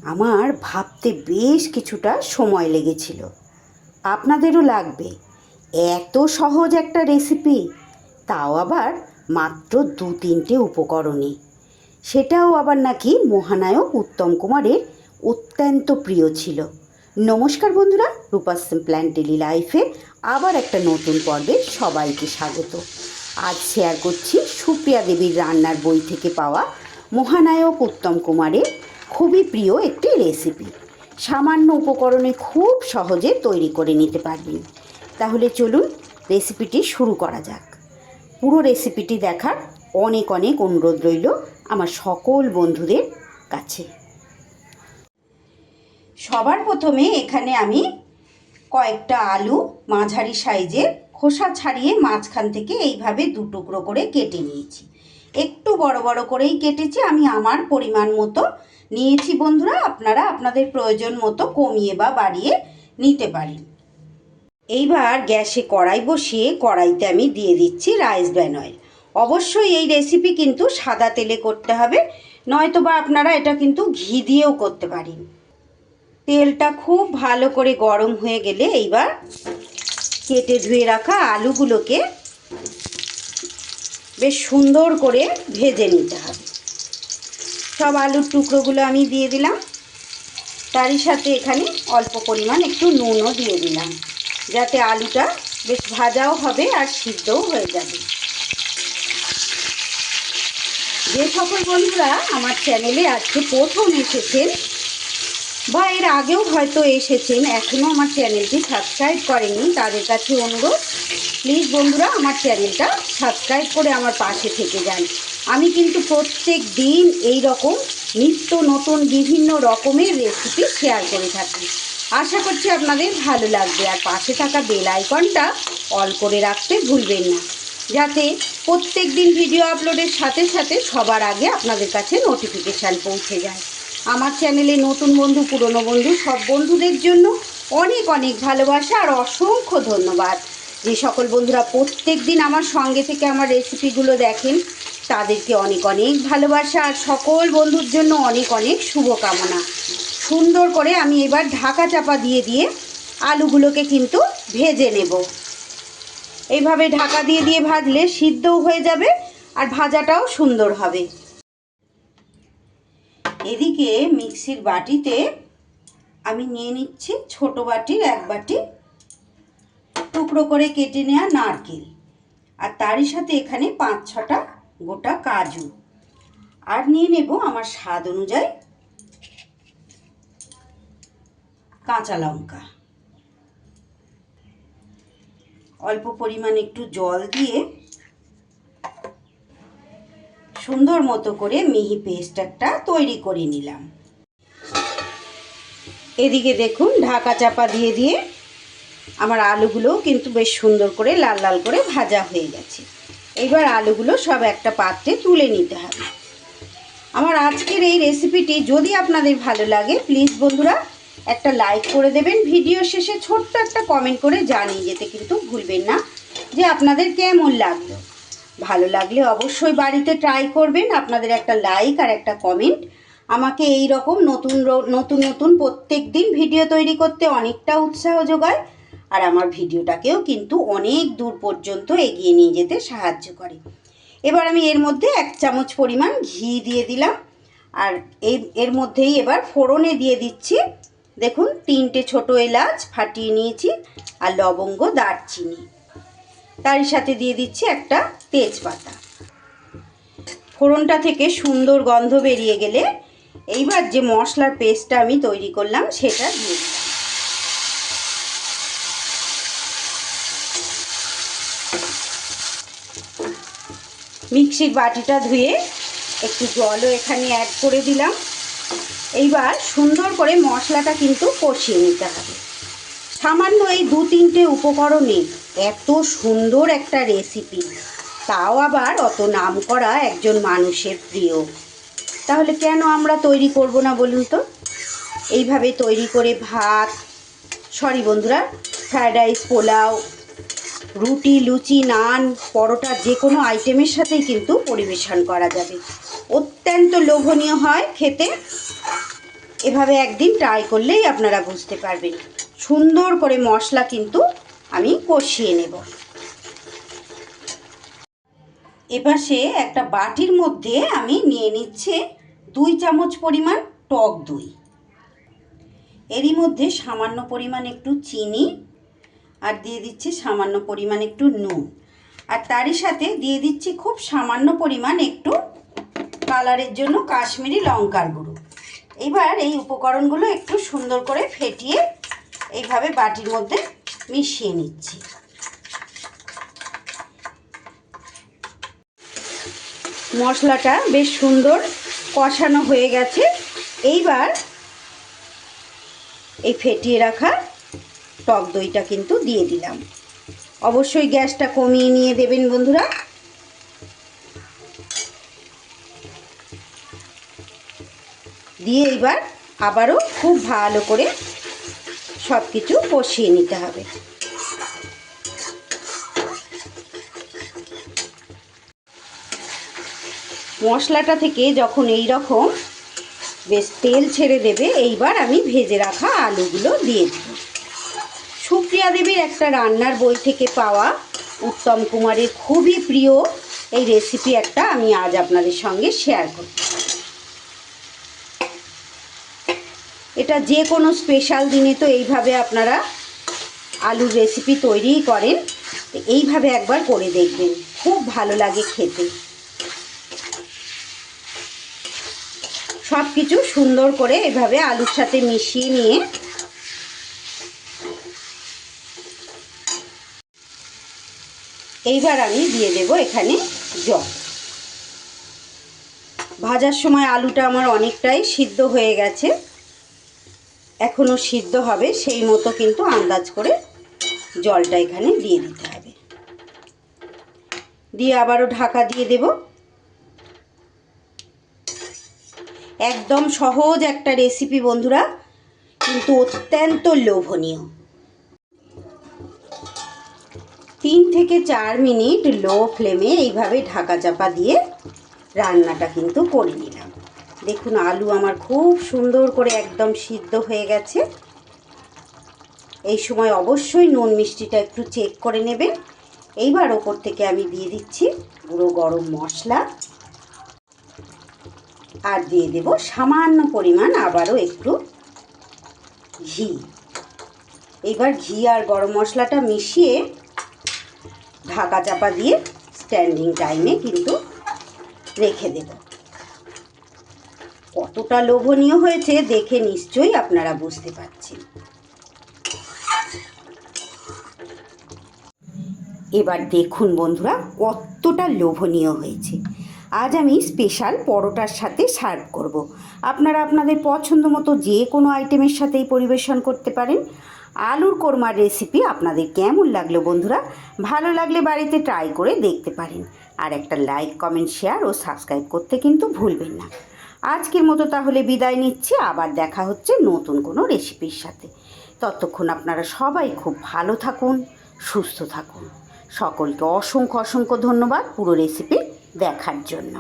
আমার ভাবতে বেশ কিছুটা সময় লেগেছিল, আপনাদেরও লাগবে। এত সহজ একটা রেসিপি, তাও আবার মাত্র 2-3টে উপকরণে। সেটাও আবার নাকি মহানায়ক উত্তম কুমারের অত্যন্ত প্রিয় ছিল। নমস্কার বন্ধুরা, রূপা সিম্পল অ্যান্ড ডেলি লাইফে আবার একটা নতুন পর্বে সবাইকে স্বাগত। আজ শেয়ার করছি সুপ্রিয়া দেবীর রান্নার বই থেকে পাওয়া মহানায়ক উত্তম কুমারের খুবই প্রিয় একটি রেসিপি। সামান্য উপকরণে খুব সহজে তৈরি করে নিতে পারবেন। তাহলে চলুন রেসিপিটি শুরু করা যাক। পুরো রেসিপিটি দেখার অনেক অনেক অনুরোধ রইল আমার সকল বন্ধুদের কাছে। সবার প্রথমে এখানে আমি কয়েকটা আলু মাঝারি সাইজের খোসা ছাড়িয়ে মাঝখান থেকে এইভাবে 2 টুকরো করে কেটে নিয়েছি। একটু বড় বড় করেই কেটেছি, আমি আমার পরিমাণ মতো নিয়েছি বন্ধুরা। আপনারা আপনাদের প্রয়োজন মতো কমিয়ে বা বাড়িয়ে নিতে পারেন। এইবার গ্যাসে কড়াই বসিয়ে কড়াইতে আমি দিয়ে দিচ্ছি রাইস ব্র্যান অয়েল। অবশ্যই এই রেসিপি কিন্তু সাদা তেলে করতে হবে, নয়তো বা আপনারা এটা কিন্তু ঘি দিয়েও করতে পারেন। তেলটা খুব ভালো করে গরম হয়ে গেলে এইবার কেটে ধুয়ে রাখা আলুগুলোকে বেশ সুন্দর করে ভেজে নিতে হবে। সব আলুর টুকরোগুলো আমি দিয়ে দিলাম, তারই সাথে এখানে অল্প পরিমাণ একটু নুনও দিয়ে দিলাম, যাতে আলুটা বেশ ভাজাও হবে আর সিদ্ধও হয়ে যাবে। যে সকল বন্ধুরা আমার চ্যানেলে আজকে প্রথম এসেছেন বা এর আগেও হয়তো এসেছেন, এখনও আমার চ্যানেলটি সাবস্ক্রাইব করেননি, তাদের কাছে অনুরোধ, প্লিজ বন্ধুরা আমার চ্যানেলটা সাবস্ক্রাইব করে আমার পাশে থেকে যান। আমি কিন্তু প্রত্যেক দিন এই রকম নিত্য নতুন বিভিন্ন রকমের রেসিপি শেয়ার করে থাকি। আশা করছি আপনাদের ভালো লাগবে। আর পাশে থাকা বেল আইকনটা অল করে রাখতে ভুলবেন না, যাতে প্রত্যেক দিন ভিডিও আপলোডের সাথে সাথে সবার আগে আপনাদের কাছে নোটিফিকেশান পৌঁছে যায়। আমার চ্যানেলে নতুন বন্ধু পুরনো বন্ধু সব বন্ধুদের জন্য অনেক অনেক ভালোবাসা আর অসংখ্য ধন্যবাদ। যে সকল বন্ধুরা প্রত্যেক দিন আমার সঙ্গে থেকে আমার রেসিপিগুলো দেখেন, তাদেরকে অনেক অনেক ভালোবাসা আর সকল বন্ধুর জন্য অনেক অনেক শুভকামনা। সুন্দর করে আমি এবার ঢাকা চাপা দিয়ে দিয়ে আলুগুলোকে কিন্তু ভেজে নেব। এইভাবে ঢাকা দিয়ে দিয়ে ভাজলে সিদ্ধও হয়ে যাবে আর ভাজাটাও সুন্দর হবে। এদিকে মিক্সির বাটিতে আমি নিয়ে নিচ্ছি ছোট বাটির 1 বাটি টুকরো করে কেটে নেওয়া নারকেল, আর তারই সাথে এখানে 5-6টা গোটা কাজু, আর নিয়ে নেব আমার স্বাদ অনুযায়ী কাঁচা লঙ্কা। অল্প পরিমাণ একটু জল দিয়ে সুন্দর মতো করে মিহি পেস্ট একটা তৈরি করে নিলাম। এদিকে দেখুন ঢাকা চাপা দিয়ে দিয়ে আমার আলুগুলোও কিন্তু বেশ সুন্দর করে লাল লাল করে ভাজা হয়ে গেছে। এবার আলুগুলো সব একটা পাত্রে তুলে নিতে হবে। আমার আজকের এই রেসিপিটি যদি আপনাদের ভালো লাগে, প্লিজ বন্ধুরা একটা লাইক করে দেবেন। ভিডিও শেষে ছোট্ট একটা কমেন্ট করে জানিয়ে যেতে কিন্তু ভুলবেন না যে আপনাদের কেমন লাগলো। ভালো লাগলে অবশ্যই বাড়িতে ট্রাই করবেন। আপনাদের একটা লাইক আর একটা কমেন্ট আমাকে এই রকম নতুন নতুন প্রত্যেক দিন ভিডিও তৈরি করতে অনেকটা উৎসাহ যোগায়, আর আমার ভিডিওটাকেও কিন্তু অনেক দূর পর্যন্ত এগিয়ে নিয়ে যেতে সাহায্য করে। এবার আমি এর মধ্যে 1 চামচ পরিমাণ ঘি দিয়ে দিলাম, আর এর মধ্যেই এবার ফোড়নে দিয়ে দিচ্ছি দেখুন 3টে ছোট এলাচ ফাটিয়ে নিয়েছি, আর লবঙ্গ, দারচিনি, তারই সাথে দিয়ে দিচ্ছি একটা তেজপাতা। ফোড়নটা থেকে সুন্দর গন্ধ বেরিয়ে গেলে এইবার যে মশলার পেস্টটা আমি তৈরি করলাম সেটা দিয়ে দিলাম। মিক্সির বাটিটা ধুয়ে একটু জলও এখানে অ্যাড করে দিলাম। এইবার সুন্দর করে মশলাটা কিন্তু কষিয়ে নিতে হবে। সামান্য এই 2-3টে উপকরণে এত সুন্দর একটা রেসিপি, তাও আবার অত নাম করা একজন মানুষের প্রিয়, তাহলে কেন আমরা তৈরি করব না বলুন তো? এইভাবে তৈরি করে ভাত, বন্ধুরা, ফ্রায়েড রাইস, পোলাও, রুটি, লুচি, নান, পরোটা, যে কোনো আইটেমের সাথেই কিন্তু পরিবেশন করা যাবে। অত্যন্ত লোভনীয় হয় খেতে। এভাবে একদিন ট্রাই করলেই আপনারা বুঝতে পারবেন। সুন্দর করে মশলা কিন্তু আমি কষিয়ে নেব। এপাশে একটা বাটির মধ্যে আমি নিয়ে নিচ্ছি 2 চামচ পরিমাণ টক দই। এরই মধ্যে সামান্য পরিমাণ একটু চিনি আর দিয়ে দিচ্ছি সামান্য পরিমাণ একটু নুন, আর তারই সাথে দিয়ে দিচ্ছি খুব সামান্য পরিমাণ একটু কালারের জন্য কাশ্মীরি লঙ্কার গুঁড়ো। এবার এই উপকরণগুলো একটু সুন্দর করে ফেটিয়ে এইভাবে বাটির মধ্যে মিশিয়ে নিচ্ছি। মশলাটা বেশ সুন্দর কষানো হয়ে গেছে। এইবার এই ফেটিয়ে রাখা টক দইটা কিন্তু দিয়ে দিলাম। অবশ্যই গ্যাসটা কমিয়ে নিয়ে দেবেন বন্ধুরা। দিয়ে এবার আবারও খুব ভালো করে সব কিছু কষিয়ে নিতে হবে। মশলাটা থেকে যখন এই রকম বেশ তেল ছেড়ে দেবে, এইবার আমি ভেজে রাখা আলুগুলো দিয়ে দেব। সুপ্রিয়া দেবীর একটা রান্নার বই থেকে পাওয়া উত্তম কুমারের খুবই প্রিয় এই রেসিপি একটা আমি আজ আপনাদের সঙ্গে শেয়ার করব। এটা যে কোনো স্পেশাল দিনে তো এইভাবে আপনারা আলুর রেসিপি তৈরিই করেন। এইভাবে একবার করে দেখবেন, খুব ভালো লাগে খেতে। সব কিছু সুন্দর করে এভাবে আলুর সাথে মিশিয়ে নিয়ে এইবার আমি দিয়ে দেব এখানে জল। ভাজার সময় আলুটা আমার অনেকটাই সিদ্ধ হয়ে গেছে, এখনও সিদ্ধ হবে, সেই মতো কিন্তু আন্দাজ করে জলটা এখানে দিয়ে দিতে হবে। দিয়ে আবারও ঢাকা দিয়ে দেব। একদম সহজ একটা রেসিপি বন্ধুরা, কিন্তু অত্যন্ত লোভনীয়। 3 থেকে 4 মিনিট লো ফ্লেমে এইভাবে ঢাকা চাপা দিয়ে রান্নাটা কিন্তু করে নিলাম। দেখুন আলু আমার খুব সুন্দর করে একদম সিদ্ধ হয়ে গেছে। এই সময় অবশ্যই নুন মিষ্টিটা একটু চেক করে নেবেন। এইবার ওপর থেকে আমি দিয়ে দিচ্ছি গুঁড়ো গরম মশলা, আর দিয়ে দেব সামান্য পরিমাণ আবারও একটু ঘি। এইবার ঘি আর গরম মশলাটা মিশিয়ে ঢাকা চাপা দিয়ে স্ট্যান্ডিং টাইমে কিন্তু রেখে দেব। কতটা লোভনীয় হয়েছে দেখে নিশ্চয়ই আপনারা বুঝতে পারছেন। এবার দেখুন বন্ধুরা কতটা লোভনীয় হয়েছে। আজ আমি স্পেশাল পরোটার সাথে সার্ভ করব। আপনারা আপনাদের পছন্দ মতো যে কোনো আইটেমের সাথেই পরিবেশন করতে পারেন। আলুর কোরমার রেসিপি আপনাদের কেমন লাগলো বন্ধুরা? ভালো লাগলে বাড়িতে ট্রাই করে দেখতে পারেন। আর একটা লাইক, কমেন্ট, শেয়ার ও সাবস্ক্রাইব করতে কিন্তু ভুলবেন না। আজকের মতো তাহলে বিদায় নিচ্ছি, আবার দেখা হচ্ছে নতুন কোনো রেসিপির সাথে। ততক্ষণ আপনারা সবাই খুব ভালো থাকুন, সুস্থ থাকুন। সকলকে অসংখ্য অসংখ্য ধন্যবাদ পুরো রেসিপি দেখার জন্য।